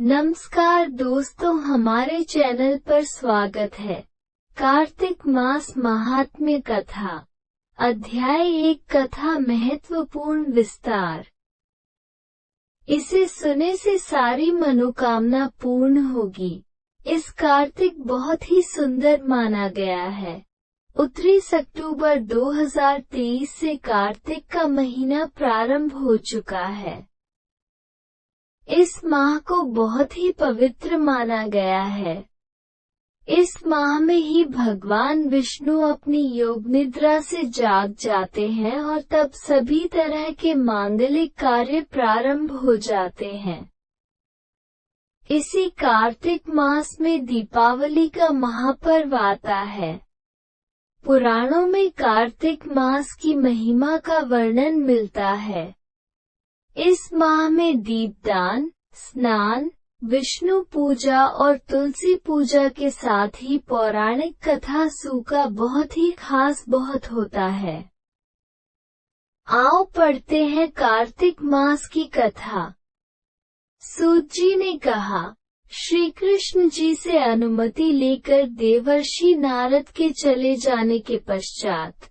नमस्कार दोस्तों, हमारे चैनल पर स्वागत है। कार्तिक मास महात्म्य कथा अध्याय 1 कथा महत्वपूर्ण विस्तार। इसे सुने से सारी मनोकामना पूर्ण होगी। इस कार्तिक बहुत ही सुंदर माना गया है। 29 अक्टूबर 2023 से कार्तिक का महीना प्रारंभ हो चुका है। इस माह को बहुत ही पवित्र माना गया है। इस माह में ही भगवान विष्णु अपनी योग निद्रा से जाग जाते हैं और तब सभी तरह के मांगलिक कार्य प्रारंभ हो जाते हैं। इसी कार्तिक मास में दीपावली का महापर्व आता है। पुराणों में कार्तिक मास की महिमा का वर्णन मिलता है। इस माह में दीपदान, स्नान, विष्णु पूजा और तुलसी पूजा के साथ ही पौराणिक कथा का बहुत ही खास बहुत होता है। आओ पढ़ते हैं कार्तिक मास की कथा। सूत जी ने कहा, श्री कृष्ण जी से अनुमति लेकर देवर्षि नारद के चले जाने के पश्चात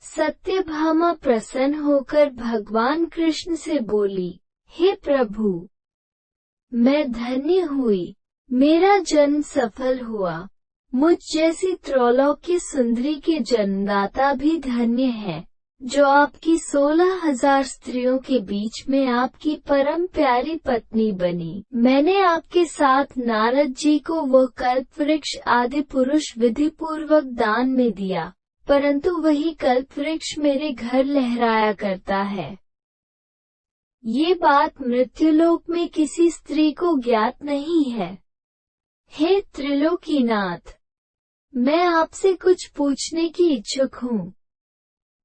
सत्यभामा प्रसन्न होकर भगवान कृष्ण से बोली, हे प्रभु, मैं धन्य हुई, मेरा जन्म सफल हुआ। मुझ जैसी त्रैलोक्य सुंदरी के जन्मदाता भी धन्य है, जो आपकी 16,000 स्त्रियों के बीच में आपकी परम प्यारी पत्नी बनी। मैंने आपके साथ नारद जी को वह कल्पवृक्ष आदि पुरुष विधि पूर्वक दान में दिया, परंतु वही कल्पवृक्ष मेरे घर लहराया करता है। ये बात मृत्युलोक में किसी स्त्री को ज्ञात नहीं है। हे त्रिलोकीनाथ, मैं आपसे कुछ पूछने की इच्छुक हूँ।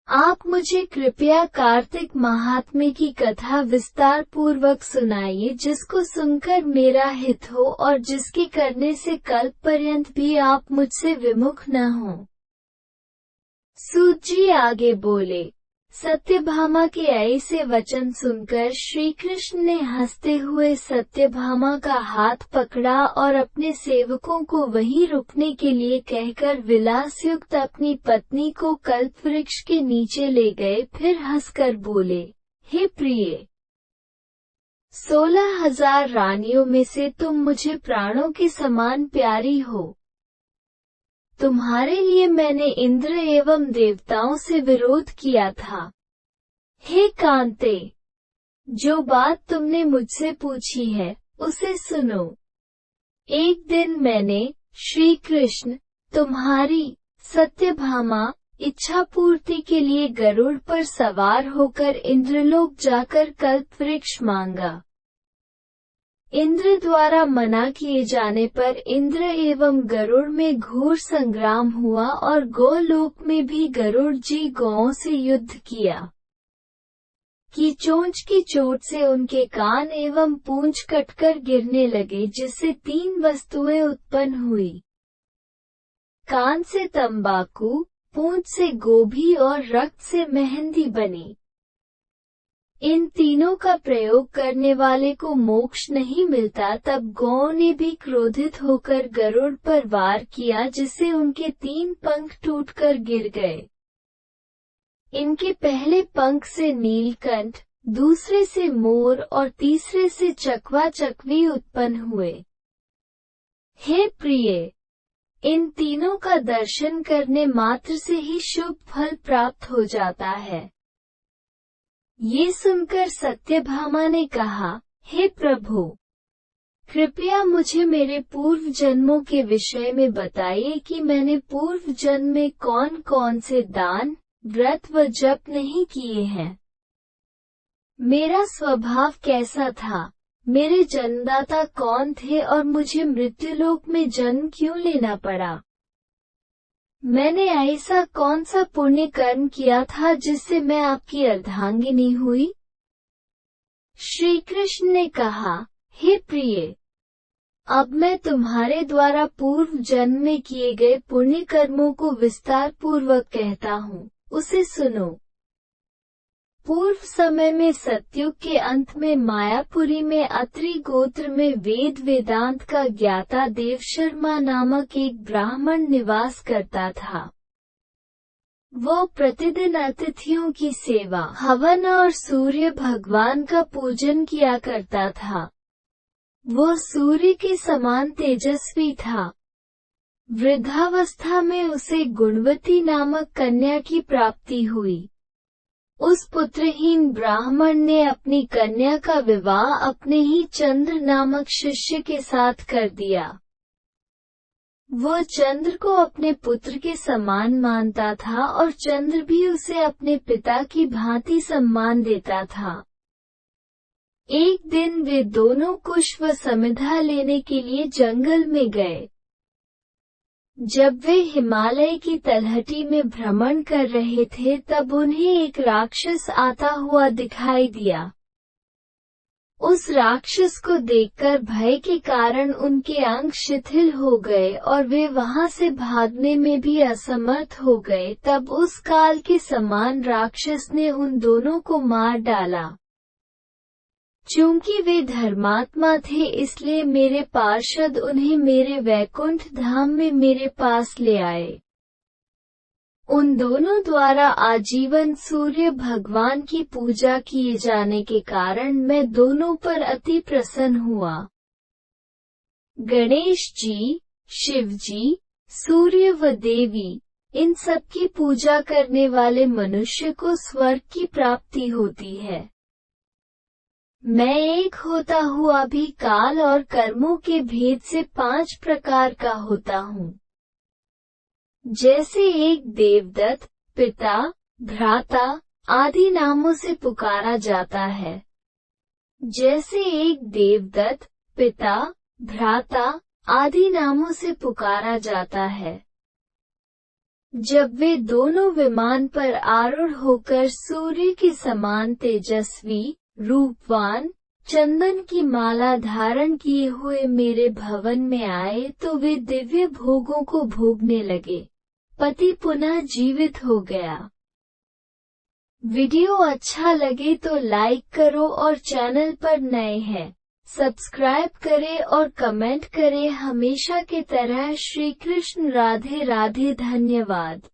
आप मुझे कृपया कार्तिक महात्म्य की कथा विस्तार पूर्वक सुनाइए, जिसको सुनकर मेरा हित हो और जिसके करने से कल्प पर्यंत भी आप मुझसे विमुख न हों। सूत जी आगे बोले, सत्यभामा के ऐसे वचन सुनकर श्री कृष्ण ने हंसते हुए सत्यभामा का हाथ पकड़ा और अपने सेवकों को वहीं रुकने के लिए कहकर विलासयुक्त अपनी पत्नी को कल्पवृक्ष के नीचे ले गए। फिर हंसकर बोले, हे प्रिय, 16,000 रानियों में से तुम मुझे प्राणों के समान प्यारी हो। तुम्हारे लिए मैंने इंद्र एवं देवताओं से विरोध किया था। हे कांते, जो बात तुमने मुझसे पूछी है उसे सुनो। एक दिन मैंने, श्री कृष्ण, तुम्हारी सत्यभामा इच्छा पूर्ति के लिए गरुड़ पर सवार होकर इंद्रलोक जाकर कल्पवृक्ष मांगा। इंद्र द्वारा मना किए जाने पर इंद्र एवं गरुड़ में घोर संग्राम हुआ और गोलोक में भी गरुड़ जी गौओं से युद्ध किया कि चोंच की चोट से उनके कान एवं पूंछ कटकर गिरने लगे, जिससे 3 वस्तुएं उत्पन्न हुई। कान से तंबाकू, पूंछ से गोभी और रक्त से मेहंदी बनी। इन तीनों का प्रयोग करने वाले को मोक्ष नहीं मिलता। तब गौओं ने भी क्रोधित होकर गरुड़ पर वार किया, जिससे उनके 3 पंख टूटकर गिर गए। इनके पहले पंख से नीलकंठ, दूसरे से मोर और तीसरे से चकवा चकवी उत्पन्न हुए। हे प्रिय, इन तीनों का दर्शन करने मात्र से ही शुभ फल प्राप्त हो जाता है। ये सुनकर सत्यभामा ने कहा, हे प्रभु, कृपया मुझे मेरे पूर्व जन्मों के विषय में बताइए कि मैंने पूर्व जन्म में कौन कौन से दान, व्रत व जप नहीं किए हैं। मेरा स्वभाव कैसा था, मेरे जन्मदाता कौन थे और मुझे मृत्युलोक में जन्म क्यों लेना पड़ा। मैंने ऐसा कौन सा पुण्य कर्म किया था जिससे मैं आपकी अर्धांगिनी हुई। श्री कृष्ण ने कहा, हे प्रिय, अब मैं तुम्हारे द्वारा पूर्व जन्म में किए गए पुण्य कर्मों को विस्तार पूर्वक कहता हूँ, उसे सुनो। पूर्व समय में सतयुग के अंत में मायापुरी में अत्रि गोत्र में वेदांत का ज्ञाता देवशर्मा नामक एक ब्राह्मण निवास करता था। वो प्रतिदिन अतिथियों की सेवा, हवन और सूर्य भगवान का पूजन किया करता था। वो सूर्य के समान तेजस्वी था। वृद्धावस्था में उसे गुणवती नामक कन्या की प्राप्ति हुई। उस पुत्रहीन ब्राह्मण ने अपनी कन्या का विवाह अपने ही चंद्र नामक शिष्य के साथ कर दिया। वो चंद्र को अपने पुत्र के समान मानता था और चंद्र भी उसे अपने पिता की भांति सम्मान देता था। एक दिन वे दोनों कुश व समिधा लेने के लिए जंगल में गए। जब वे हिमालय की तलहटी में भ्रमण कर रहे थे तब उन्हें एक राक्षस आता हुआ दिखाई दिया। उस राक्षस को देखकर भय के कारण उनके अंग शिथिल हो गए और वे वहां से भागने में भी असमर्थ हो गए। तब उस काल के समान राक्षस ने उन दोनों को मार डाला। चूंकि वे धर्मात्मा थे इसलिए मेरे पार्षद उन्हें मेरे वैकुंठ धाम में मेरे पास ले आए। उन दोनों द्वारा आजीवन सूर्य भगवान की पूजा किए जाने के कारण मैं दोनों पर अति प्रसन्न हुआ। गणेश जी, शिव जी, सूर्य व देवी, इन सब की पूजा करने वाले मनुष्य को स्वर्ग की प्राप्ति होती है। मैं एक होता हुआ भी काल और कर्मों के भेद से 5 प्रकार का होता हूँ। जैसे एक देवदत्त, पिता, भ्राता आदि नामों से पुकारा जाता है। जैसे एक देवदत्त, पिता, भ्राता आदि नामों से पुकारा जाता है। जब वे दोनों विमान पर आरूढ़ होकर सूर्य के समान तेजस्वी, रूपवान, चंदन की माला धारण किए हुए मेरे भवन में आए तो वे दिव्य भोगों को भोगने लगे। पति पुनः जीवित हो गया। वीडियो अच्छा लगे तो लाइक करो और चैनल पर नए हैं सब्सक्राइब करें और कमेंट करें। हमेशा की तरह श्री कृष्ण राधे राधे। धन्यवाद।